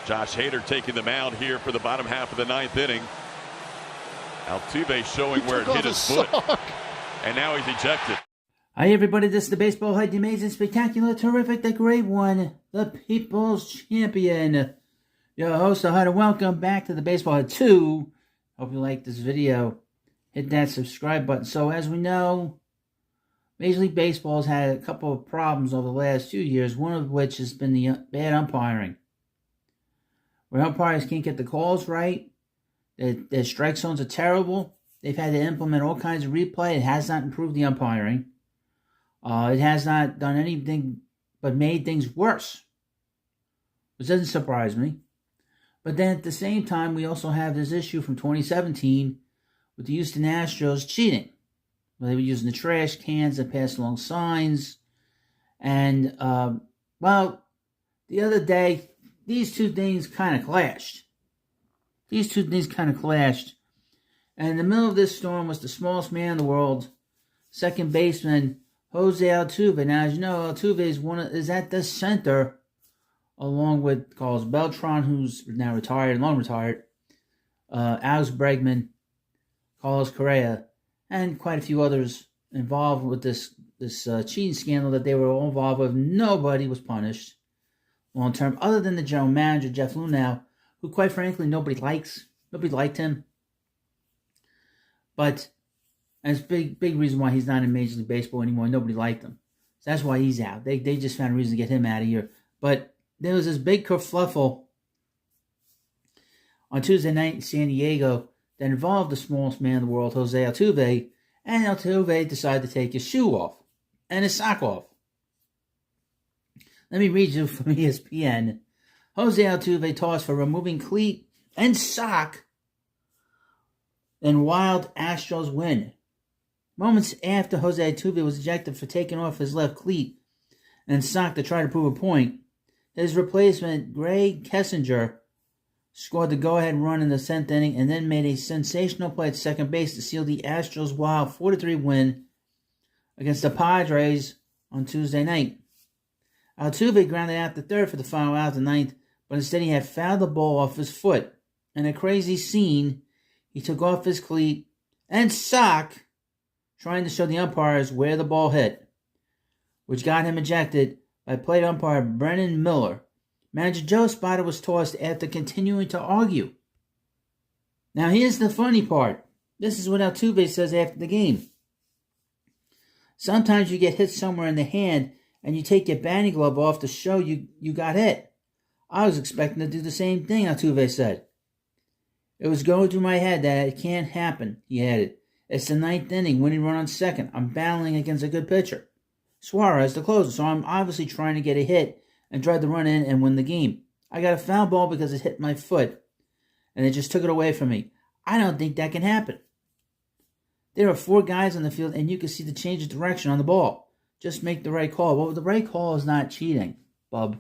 Josh Hader taking the mound here for the bottom half of the ninth inning. Altuve showing where it hit his foot. And now he's ejected. Hi everybody, this is the Baseball Head, the amazing, spectacular, terrific, the great one, the People's Champion. Your host, and welcome back to the Baseball Head 2. Hope you like this video. Hit that subscribe button. So as we know, Major League Baseball's had a couple of problems over the last 2 years, one of which has been the bad umpiring. Where umpires can't get the calls right, their strike zones are terrible. They've had to implement all kinds of replay. It has not improved the umpiring. It has not done anything but made things worse, which doesn't surprise me. But then at the same time, we also have this issue from 2017 with the Houston Astros cheating. Where they were using the trash cans that passed along signs. And, the other day, these two things kind of clashed. And in the middle of this storm was the smallest man in the world, second baseman, Jose Altuve. Now, as you know, Altuve is at the center, along with Carlos Beltran, who's now retired, long retired, Alex Bregman, Carlos Correa, and quite a few others involved with this cheating scandal that they were all involved with. Nobody was punished long term, other than the general manager, Jeff Luhnow, who, quite frankly, nobody likes. Nobody liked him. But and it's a big reason why he's not in Major League Baseball anymore. Nobody liked him. So that's why he's out. They just found a reason to get him out of here. But there was this big kerfluffle on Tuesday night in San Diego that involved the smallest man in the world, Jose Altuve, and Altuve decided to take his shoe off and his sock off. Let me read you from ESPN. Jose Altuve tossed for removing cleat and sock, and wild Astros win. Moments after Jose Altuve was ejected for taking off his left cleat and sock to try to prove a point, his replacement, Greg Kessinger, scored the go-ahead run in the 10th inning and then made a sensational play at second base to seal the Astros' wild 4-3 win against the Padres on Tuesday night. Altuve grounded out to third for the final out of the ninth, but instead he had fouled the ball off his foot. In a crazy scene, he took off his cleat and sock, trying to show the umpires where the ball hit, which got him ejected by plate umpire Brennan Miller. Manager Joe Espada was tossed after continuing to argue. Now here's the funny part. This is what Altuve says after the game. Sometimes you get hit somewhere in the hand and you take your batting glove off to show you got hit. I was expecting to do the same thing, Altuve said. It was going through my head that it can't happen, he added. It's the ninth inning, winning run on second. I'm battling against a good pitcher, Suarez, the closer, so I'm obviously trying to get a hit and drive the run in and win the game. I got a foul ball because it hit my foot, and it just took it away from me. I don't think that can happen. There are 4 guys on the field, and you can see the change of direction on the ball. Just make the right call. Well, the right call is not cheating, bub.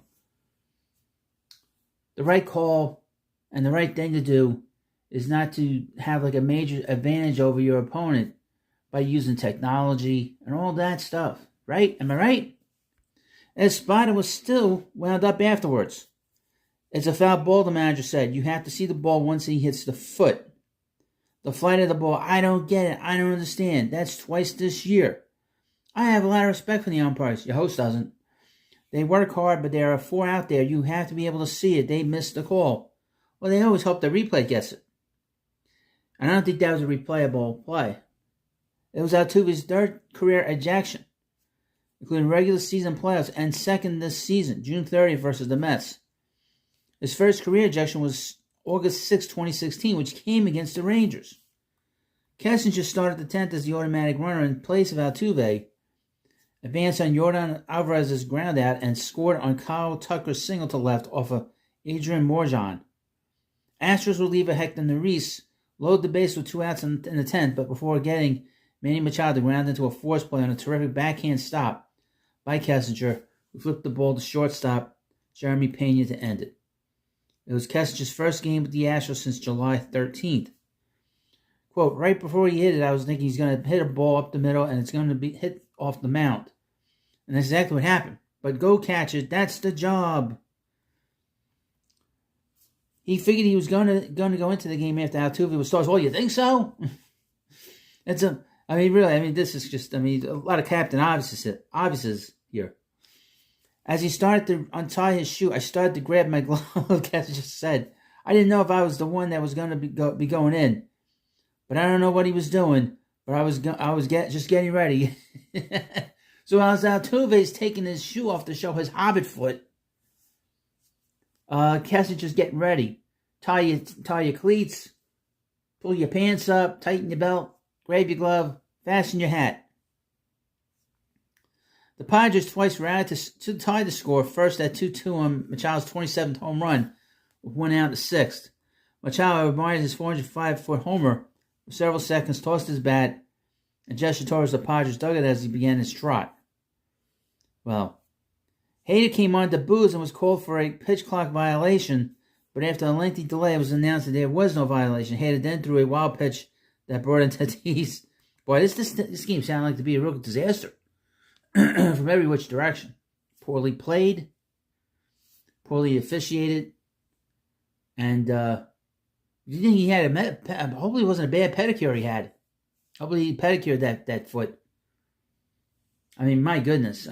The right call and the right thing to do is not to have like a major advantage over your opponent by using technology and all that stuff, right? Am I right? Espada was still wound up afterwards. It's a foul ball, the manager said. You have to see the ball once he hits the foot. The flight of the ball, I don't get it. I don't understand. That's twice this year. I have a lot of respect for the umpires. Your host doesn't. They work hard, but there are 4 out there. You have to be able to see it. They missed the call. Well, they always hope the replay gets it. And I don't think that was a replayable play. It was Altuve's 3rd career ejection, including regular season playoffs and second this season, June 30th versus the Mets. His first career ejection was August 6, 2016, which came against the Rangers. Kessinger started the 10th as the automatic runner in place of Altuve, advanced on Yordan Alvarez's ground out, and scored on Kyle Tucker's single to left off of Adrian Morjan. Astros reliever Hector Neris loaded the base with 2 outs in the 10th, but before getting Manny Machado ground into a force play on a terrific backhand stop by Kessinger, who flipped the ball to shortstop Jeremy Pena to end it. It was Kessinger's first game with the Astros since July 13th. Quote, right before he hit it, I was thinking he's going to hit a ball up the middle and it's going to be hit off the mound. And that's exactly what happened. But go catch it. That's the job. he figured he was going to go into the game after Altuve was stars. Oh, you think so? This is just, a lot of Captain Obviouses here. As he started to untie his shoe, I started to grab my glove, as just said. I didn't know if I was the one that was going to be going in. But I don't know what he was doing. But I was just getting ready. So as Altuve's taking his shoe off to show his hobbit foot, Cassie's just getting ready. Tie your cleats, pull your pants up, tighten your belt, grab your glove, fasten your hat. The Padres twice were out to tie the score, first at 2-2 on Machado's 27th home run, with 1 out in the 6th. Machado admired his 405-foot homer for several seconds, tossed his bat, and gestured towards the Padres dugout as he began his trot. Well, Hader came on to booze and was called for a pitch clock violation, but after a lengthy delay, it was announced that there was no violation. Hader then threw a wild pitch that brought in Tatis. Boy, this game sounded like to be a real disaster from every which direction. Poorly played, poorly officiated, and you think he had hopefully it wasn't a bad pedicure he had. Hopefully he pedicured that foot. My goodness.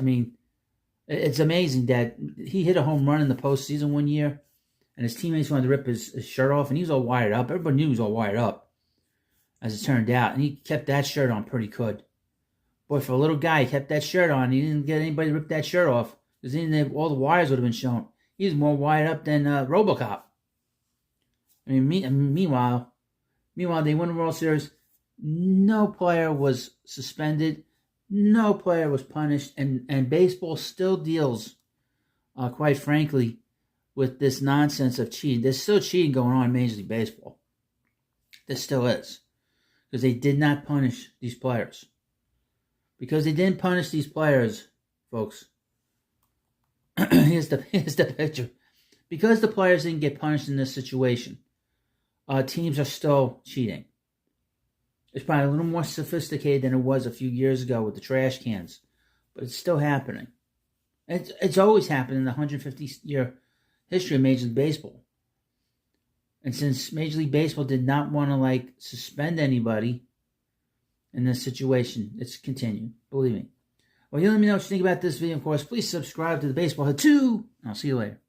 It's amazing that he hit a home run in the postseason one year, and his teammates wanted to rip his shirt off, and he was all wired up. Everybody knew he was all wired up, as it turned out, and he kept that shirt on pretty good. Boy, for a little guy, he kept that shirt on. He didn't get anybody to rip that shirt off, because then all the wires would have been shown. He was more wired up than RoboCop. Meanwhile, they won the World Series. No player was suspended. No player was punished. And baseball still deals, quite frankly, with this nonsense of cheating. There's still cheating going on in Major League Baseball. There still is. Because they did not punish these players. Because they didn't punish these players, folks. Here's the picture. Because the players didn't get punished in this situation, teams are still cheating. It's probably a little more sophisticated than it was a few years ago with the trash cans, but it's still happening. It's always happened in the 150-year history of Major League Baseball. And since Major League Baseball did not want to suspend anybody in this situation, it's continued. Believe me. Well, you let me know what you think about this video, of course. Please subscribe to the Baseball Head 2. I'll see you later.